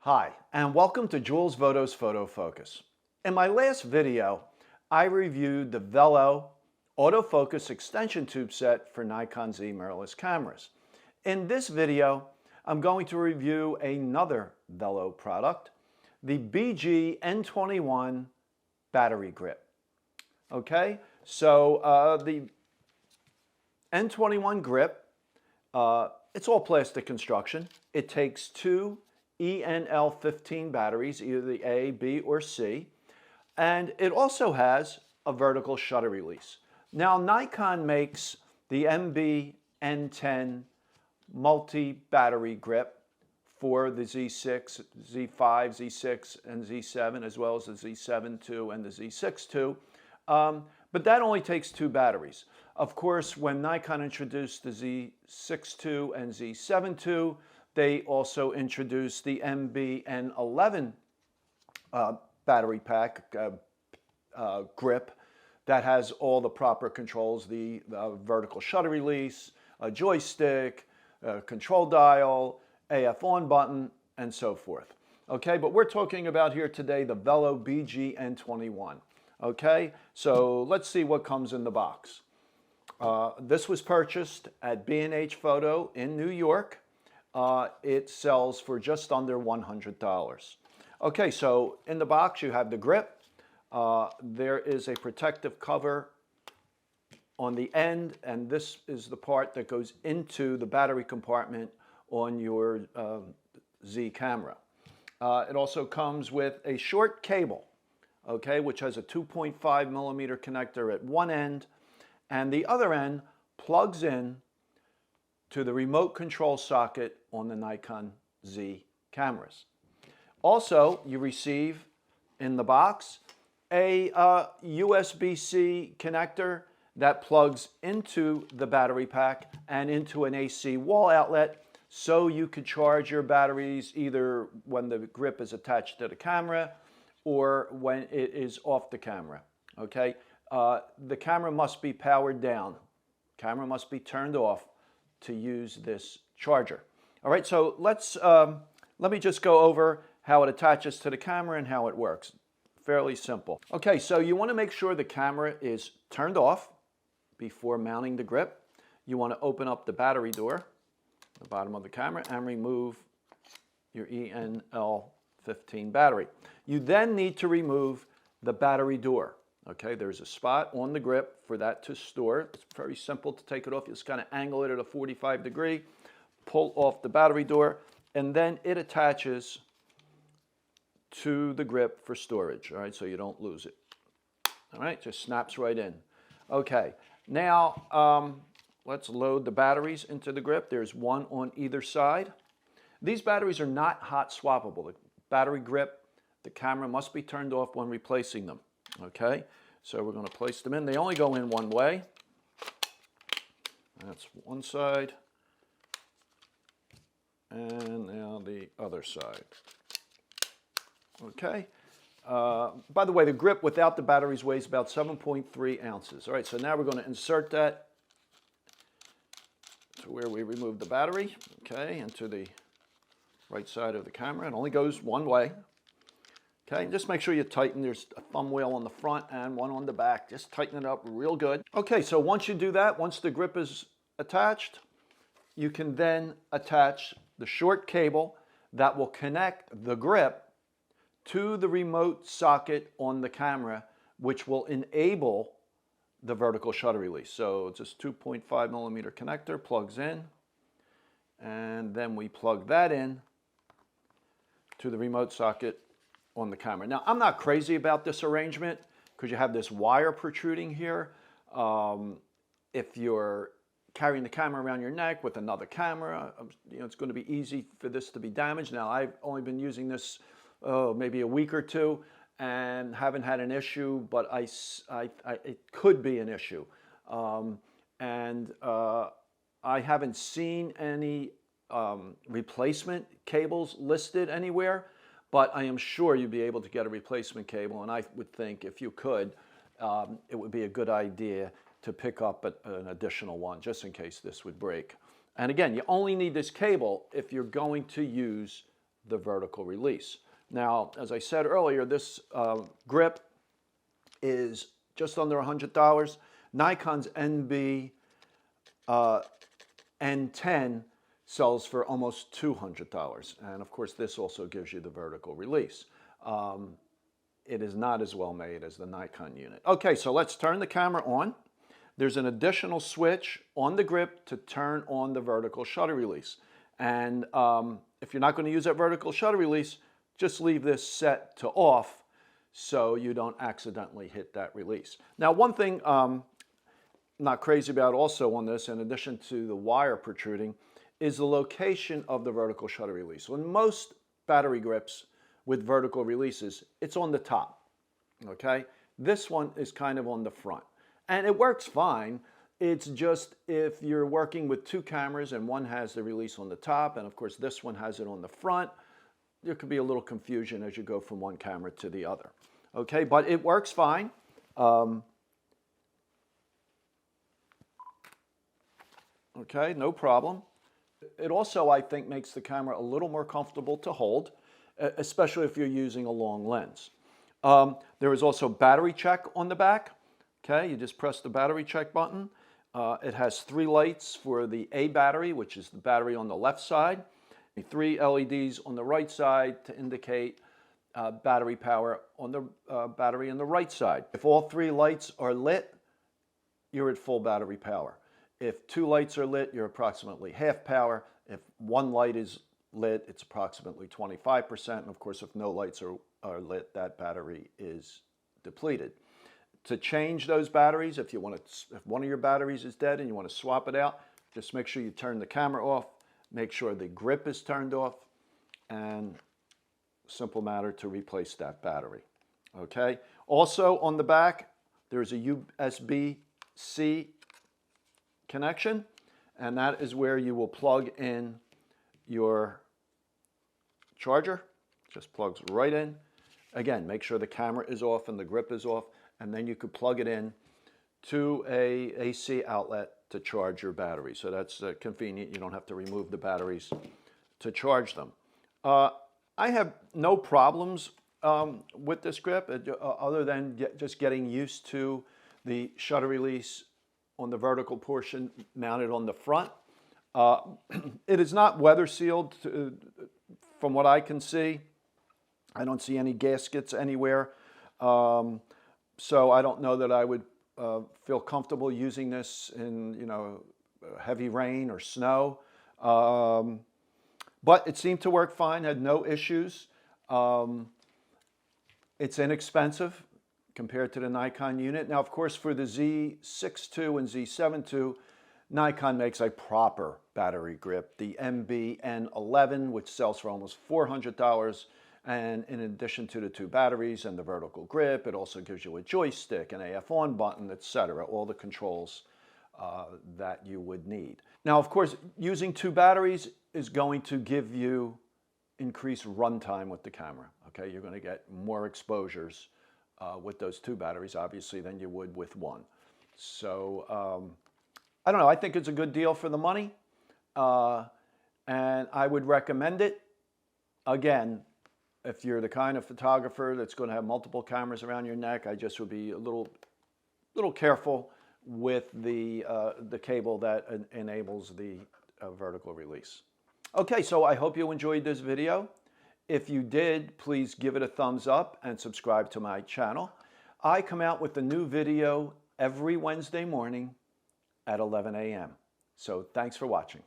Hi, and welcome to Jules Voto's Photo Focus. In my last video, I reviewed the Vello autofocus extension tube set for Nikon Z mirrorless cameras. In this video, I'm going to review another Vello product, the BG-N21 battery grip. Okay, so the N21 grip, it's all plastic construction. It takes two ENL15 batteries, either the A, B, or C, and it also has a vertical shutter release. Now, Nikon makes the MB-N10 multi-battery grip for the Z6, Z5, Z6, and Z7, as well as the Z7 II and the Z6 II, but that only takes two batteries. Of course, when Nikon introduced the Z6 II and Z7 II, they also introduced the MB-N11 battery pack grip that has all the proper controls, the vertical shutter release, a joystick, a control dial, AF on button, and so forth. Okay, but we're talking about here today the Vello BG-N21. Okay, so let's see what comes in the box. This was purchased at B&H Photo in New York. It sells for just under $100. Okay, so in the box you have the grip. There is a protective cover on the end, and this is the part that goes into the battery compartment on your Z camera. It also comes with a short cable, okay, which has a 2.5 millimeter connector at one end, and the other end plugs in to the remote control socket on the Nikon Z cameras. Also, you receive in the box a USBC connector that plugs into the battery pack and into an AC wall outlet, so you could charge your batteries either when the grip is attached to the camera or when it is off the camera. Okay, the camera must be powered down. Camera must be turned off to use this charger. All right, so let me just go over how it attaches to the camera and how it works. Fairly simple. Okay, so you want to make sure the camera is turned off before mounting the grip. You want to open up the battery door, the bottom of the camera, and remove your ENL15 battery. You then need to remove the battery door. Okay, there's a spot on the grip for that to store. It's very simple to take it off. You just kind of angle it at a 45 degree, pull off the battery door, and then it attaches to the grip for storage. All right, so you don't lose it. All right, just snaps right in. Okay, now let's load the batteries into the grip. There's one on either side. These batteries are not hot swappable. The battery grip, the camera must be turned off when replacing them. Okay, so we're going to place them in. They only go in one way. That's one side. And now the other side. Okay. By the way, the grip without the batteries weighs about 7.3 ounces. All right, so now we're going to insert that to where we remove the battery, okay, into the right side of the camera. It only goes one way. Okay, just make sure you tighten. There's a thumb wheel on the front and one on the back. Just tighten it up real good. Okay, so once you do that, once the grip is attached, you can then attach the short cable that will connect the grip to the remote socket on the camera, which will enable the vertical shutter release. So just 2.5 millimeter connector plugs in, and then we plug that in to the remote socket on the camera. Now, I'm not crazy about this arrangement because you have this wire protruding here. If you're carrying the camera around your neck with another camera, you know, it's going to be easy for this to be damaged. Now, I've only been using this maybe a week or two and haven't had an issue, but it could be an issue. I haven't seen any replacement cables listed anywhere, but I am sure you'd be able to get a replacement cable, and I would think if you could, it would be a good idea to pick up an additional one just in case this would break. And again, you only need this cable if you're going to use the vertical release. Now, as I said earlier, this grip is just under $100. Nikon's N10 sells for almost $200. And of course, this also gives you the vertical release. It is not as well made as the Nikon unit. Okay, so let's turn the camera on. There's an additional switch on the grip to turn on the vertical shutter release. And if you're not going to use that vertical shutter release, just leave this set to off so you don't accidentally hit that release. Now, one thing I'm not crazy about also on this, in addition to the wire protruding, is the location of the vertical shutter release. On most battery grips with vertical releases, it's on the top, okay? This one is kind of on the front. And it works fine. It's just if you're working with two cameras and one has the release on the top, and of course this one has it on the front, there could be a little confusion as you go from one camera to the other. Okay, but it works fine. Okay, no problem. It also, I think, makes the camera a little more comfortable to hold, especially if you're using a long lens. There is also battery check on the back. Okay, you just press the battery check button. It has 3 lights for the A battery, which is the battery on the left side, 3 LEDs on the right side to indicate battery power on the battery on the right side. If all 3 lights are lit, you're at full battery power. If 2 lights are lit, you're approximately half power. If 1 light is lit, it's approximately 25%. And of course, if no lights are lit, that battery is depleted. To change those batteries, if one of your batteries is dead and you want to swap it out, just make sure you turn the camera off, make sure the grip is turned off, and simple matter to replace that battery. Okay. Also on the back, there's a USB-C connection, and that is where you will plug in your charger. Just plugs right in. Again, make sure the camera is off and the grip is off, and then you could plug it in to a AC outlet to charge your battery. So that's convenient. You don't have to remove the batteries to charge them. I have no problems with this grip other than just getting used to the shutter release on the vertical portion mounted on the front. It is not weather sealed from what I can see. I don't see any gaskets anywhere. So I don't know that I would feel comfortable using this in, heavy rain or snow. But it seemed to work fine, had no issues. It's inexpensive compared to the Nikon unit. Now, of course, for the Z6 and Z7 Nikon makes a proper battery grip. The MB-N11, which sells for almost $400, and in addition to the 2 batteries and the vertical grip, it also gives you a joystick, an AF on button, etc., all the controls that you would need. Now, of course, using 2 batteries is going to give you increased runtime with the camera. Okay, you're going to get more exposures with those 2 batteries, obviously, than you would with 1. So, I don't know. I think it's a good deal for the money, and I would recommend it. Again, if you're the kind of photographer that's going to have multiple cameras around your neck, I just would be a little careful with the cable that enables the vertical release. Okay, so I hope you enjoyed this video. If you did, please give it a thumbs up and subscribe to my channel. I come out with a new video every Wednesday morning at 11 a.m. So thanks for watching.